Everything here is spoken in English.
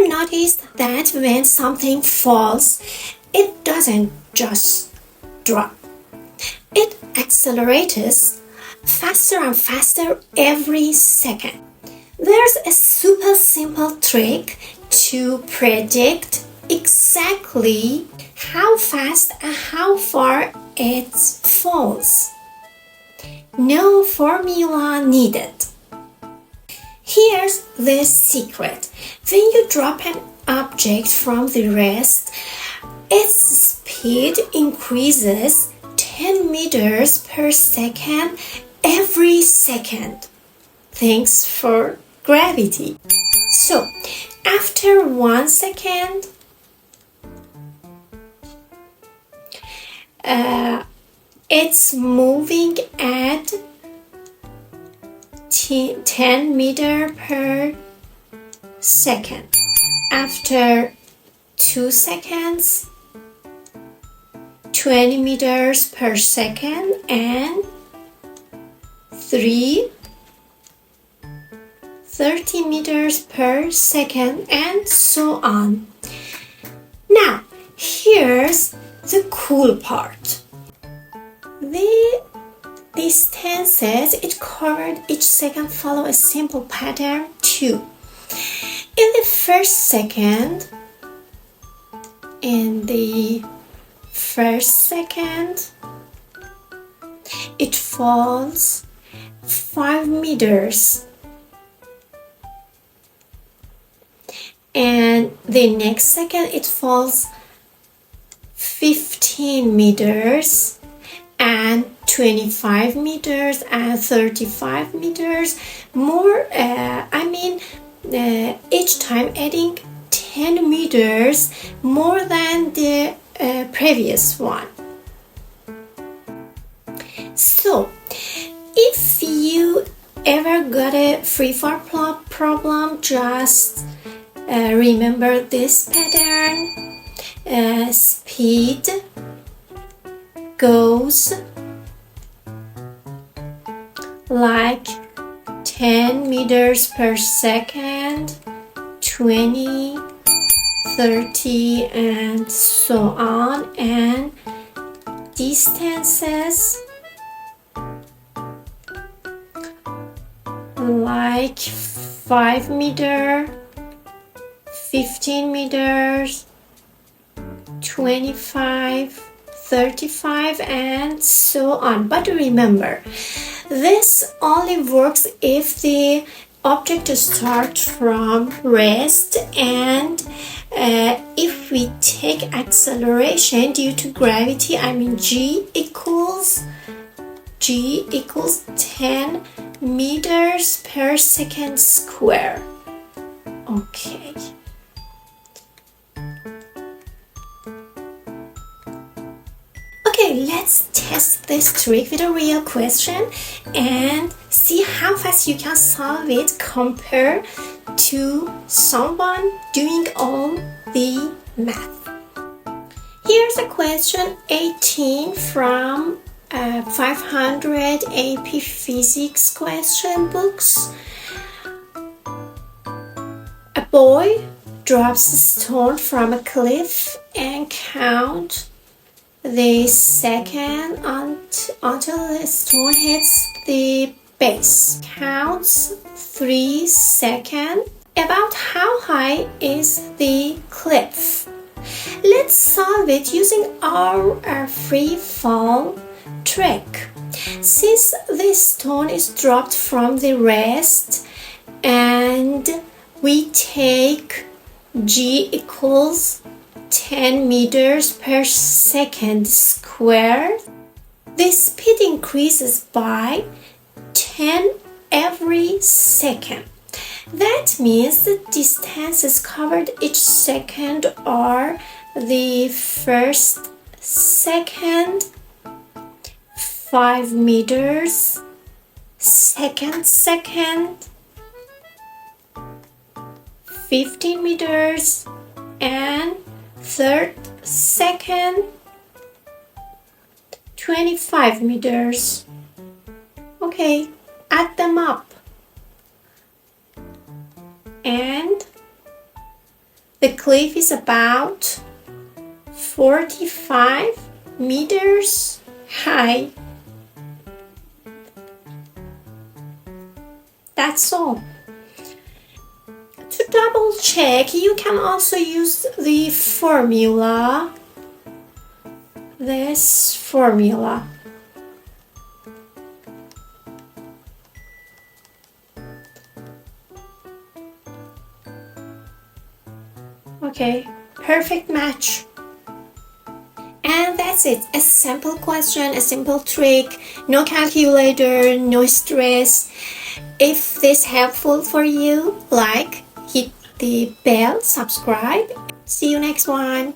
ever noticed that when something falls, it doesn't just drop? It accelerates faster and faster every second. There's a super simple trick to predict exactly how fast and how far it falls. No formula needed. Here's the secret. When you drop an object from the rest, its speed increases 10 meters per second every second. Thanks for gravity. So, after 1 second, it's moving at 10 meters per second. After 2 seconds, 20 meters per second, and 30 meters per second, and so on. Now, here's the cool part. The distances it covered each second follow a simple pattern too. In the first second, it falls 5 meters. And the next second it falls 15 meters and 25 meters and 35 meters more. Each time adding 10 meters more than the previous one. So, if you ever got a free fall problem, just remember this pattern. Speed goes like 10 meters per second, 20, 30, and so on, and distances like 5 meters, 15 meters, 25, 35, and so on. But remember, this only works if the object starts from rest, and if we take acceleration due to gravity, G equals 10 meters per second square. Okay. Okay, let's test this trick with a real question and see how fast you can solve it compared to someone doing all the math. Here's a question 18 from 500 AP Physics question books. A boy drops a stone from a cliff and counts the second until the stone hits the base. Counts 3 seconds. About how high is the cliff? Let's solve it using our free fall trick. Since the stone is dropped from the rest and we take G equals 10 meters per second squared, the speed increases by 10 every second. That means the distances covered each second are the first second 5 meters, second 15 meters, and third second 25 meters. Okay, add them up. And The cliff is about 45 meters high. That's all. To double check, you can also use the formula. This formula. Okay, perfect match. And that's it. A simple question, a simple trick, no calculator, no stress. If this helpful for you, like, hit the bell, subscribe. See you next one.